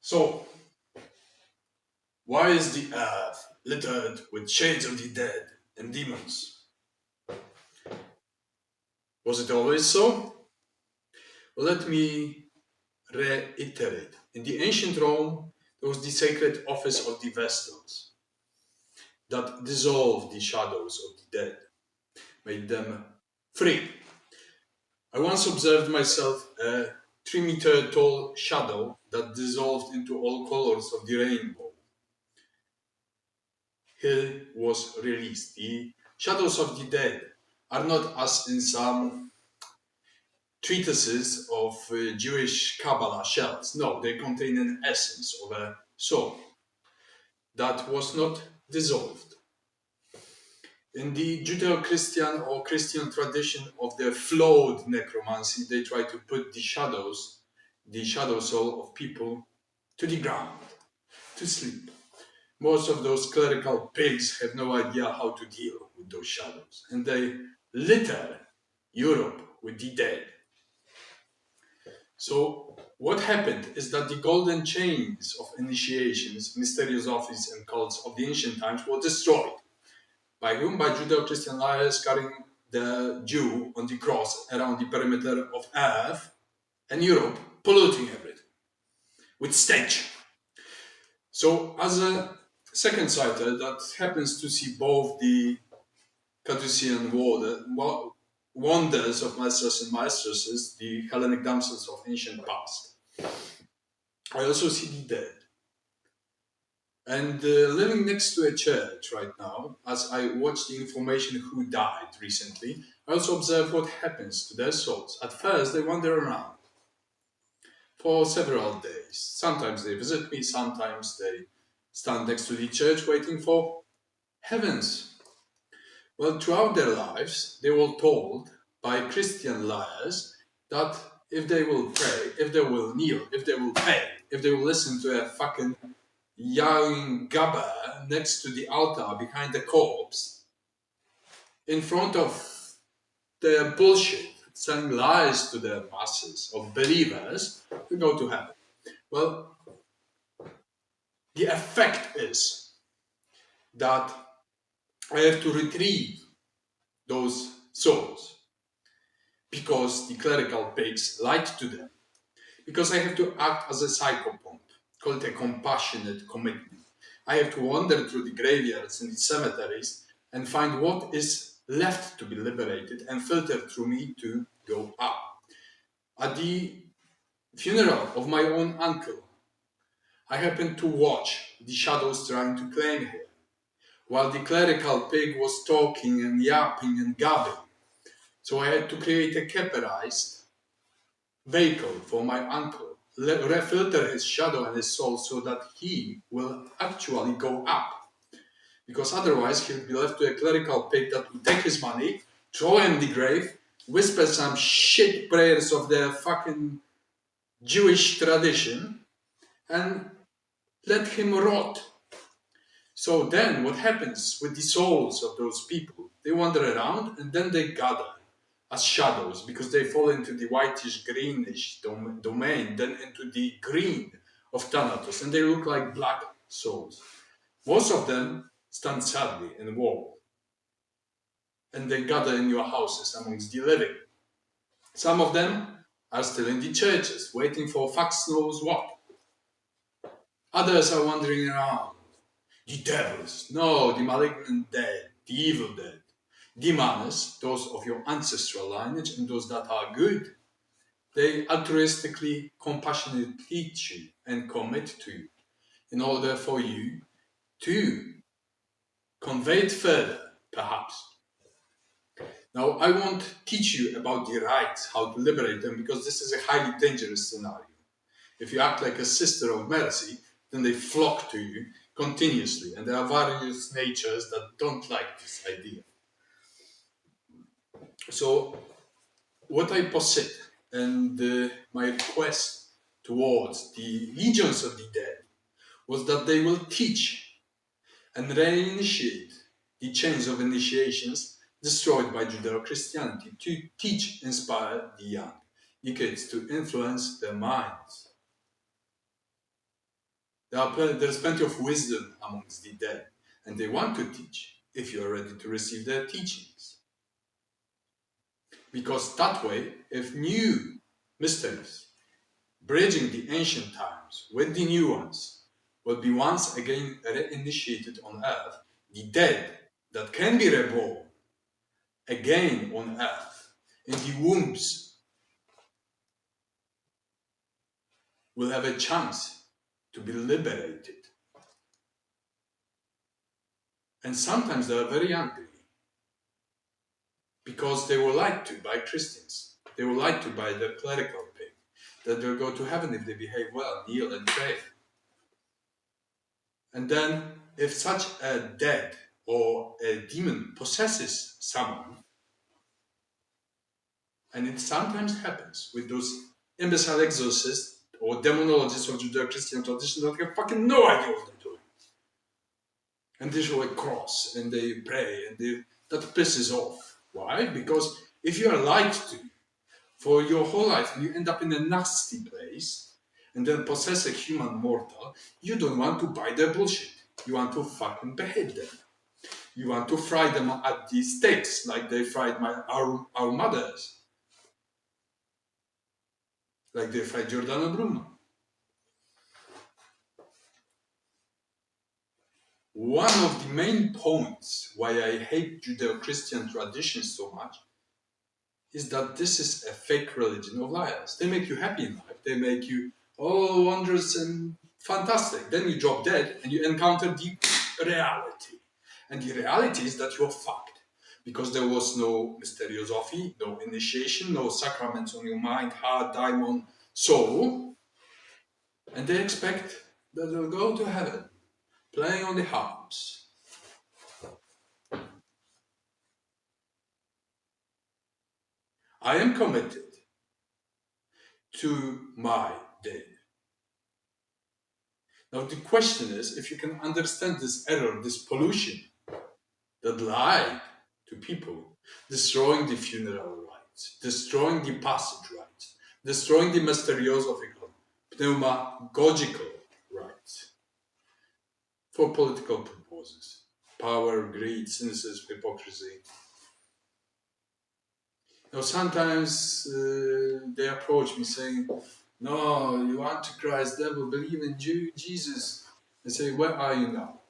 So, why is the earth littered with shades of the dead and demons? Was it always so? Well, let me reiterate. In the ancient Rome, there was the sacred office of the Vestals that dissolved the shadows of the dead, made them free. I once observed myself a 3-meter tall shadow that dissolved into all colors of the rainbow. He was released. The shadows of the dead are not, as in some treatises of Jewish Kabbalah shells. No, they contain an essence of a soul that was not dissolved. In the Judeo-Christian or Christian tradition of the flawed necromancy, they try to put the shadow soul of people to the ground, to sleep. Most of those clerical pigs have no idea how to deal with those shadows, and they litter Europe with the dead. So what happened is that the golden chains of initiations, mysterious offices and cults of the ancient times were destroyed. By whom? By Judeo-Christian liars carrying the Jew on the cross around the perimeter of Earth and Europe, polluting everything with stench. So as a second sighter that happens to see both the Caducean wonders of maestros and maestresses, the Hellenic damsels of ancient past, I also see the dead. And living next to a church right now, as I watch the information who died recently, I also observe what happens to their souls. At first, they wander around for several days. Sometimes they visit me, sometimes they stand next to the church waiting for heavens. Well, throughout their lives, they were told by Christian liars that if they will pray, if they will kneel, if they will pay, if they will listen to a fucking yelling gabber next to the altar behind the corpse, in front of their bullshit, selling lies to the masses of believers, to go to heaven. Well, the effect is that I have to retrieve those souls because the clerical pigs lied to them. Because I have to act as a psychopomp, call it a compassionate commitment. I have to wander through the graveyards and the cemeteries and find what is left to be liberated and filter through me to go up. At the funeral of my own uncle, I happened to watch the shadows trying to claim him, while the clerical pig was talking and yapping and gabbing. So I had to create a caperized vehicle for my uncle, refilter his shadow and his soul so that he will actually go up. Because otherwise he would be left to a clerical pig that would take his money, throw him in the grave, whisper some shit prayers of the fucking Jewish tradition, and let him rot. So then what happens with the souls of those people? They wander around and then they gather as shadows because they fall into the whitish greenish domain, then into the green of Thanatos, and they look like black souls. Most of them stand sadly in woe, and they gather in your houses amongst the living. Some of them are still in the churches, waiting for fax knows what. Others are wandering around. The devils, no, the malignant dead, the evil dead. Demons, those of your ancestral lineage and those that are good, they altruistically, compassionately teach you and commit to you in order for you to convey it further, perhaps. Now, I won't teach you about the rites, how to liberate them, because this is a highly dangerous scenario. If you act like a sister of mercy, then they flock to you continuously, and there are various natures that don't like this idea. So, what I posit and my request towards the legions of the dead was that they will teach and reinitiate the chains of initiations destroyed by Judeo-Christianity, to teach, inspire the young, the kids, to influence their minds. There's plenty of wisdom amongst the dead, and they want to teach if you are ready to receive their teachings. Because that way, if new mysteries, bridging the ancient times with the new ones, will be once again reinitiated on earth, the dead that can be reborn again on earth in the wombs will have a chance to be liberated. And sometimes they are very angry because they were lied to by Christians. They were lied to by the clerical pig that they'll go to heaven if they behave well, kneel and pray. And then, if such a dead or a demon possesses someone, and it sometimes happens with those imbecile exorcists or demonologists of Judeo-Christian tradition that have fucking no idea what they're doing. And they show a cross and they pray and that pisses off. Why? Because if you are lied to for your whole life and you end up in a nasty place and then possess a human mortal, you don't want to buy their bullshit. You want to fucking behead them. You want to fry them at the stakes like they fried our mothers. Like they fried Giordano Bruno. One of the main points why I hate Judeo-Christian traditions so much is that this is a fake religion of liars. They make you happy in life. They make you, oh, wondrous and fantastic. Then you drop dead and you encounter the reality. And the reality is that you're fucked. Because there was no mysteriosophy, no initiation, no sacraments on your mind, heart, daimon, soul. And they expect that they'll go to heaven, playing on the harps. I am committed to my day. Now the question is, if you can understand this error, this pollution that lied to people, destroying the funeral rites, destroying the passage rites, destroying the mysteriosophical, pneumagogical rites for political purposes, power, greed, cynicism, hypocrisy. Now sometimes they approach me saying, no, you Antichrist, devil, believe in Jesus. I say, where are you now?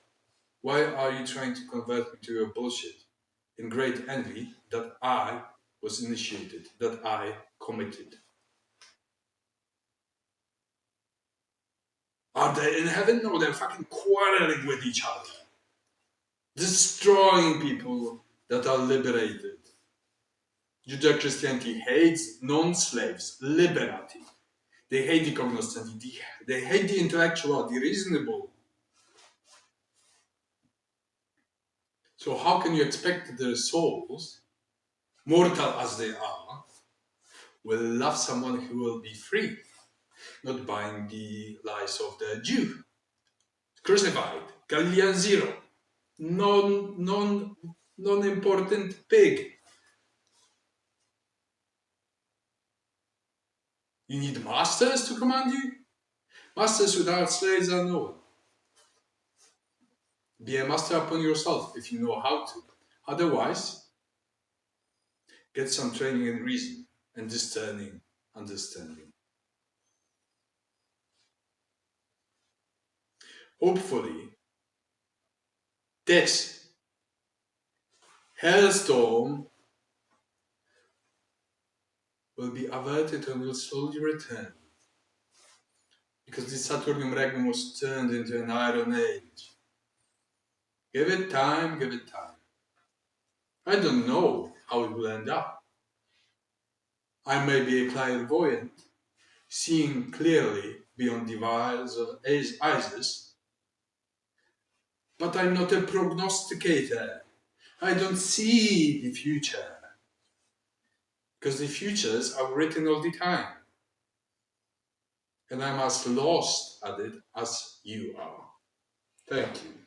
Why are you trying to convert me to your bullshit? In great envy that I was initiated, that I committed. Are they in heaven? No, they're fucking quarreling with each other. Destroying people that are liberated. Judeo-Christianity hates non-slaves, liberati. They hate the cognoscenti, they hate the intellectual, the reasonable. So how can you expect their souls, mortal as they are, will love someone who will be free, not buying the lies of the Jew? Crucified, Galilean zero, non-important pig. You need masters to command you? Masters without slaves are no one. Be a master upon yourself if you know how to. Otherwise, get some training in reason and discerning understanding. Hopefully, this hailstorm will be averted and will slowly return. Because the Saturnium Regnum was turned into an Iron Age. Give it time, give it time. I don't know how it will end up. I may be a clairvoyant, seeing clearly beyond the vials of Isis, but I'm not a prognosticator. I don't see the future. Because the futures are written all the time. And I'm as lost at it as you are. Thank you.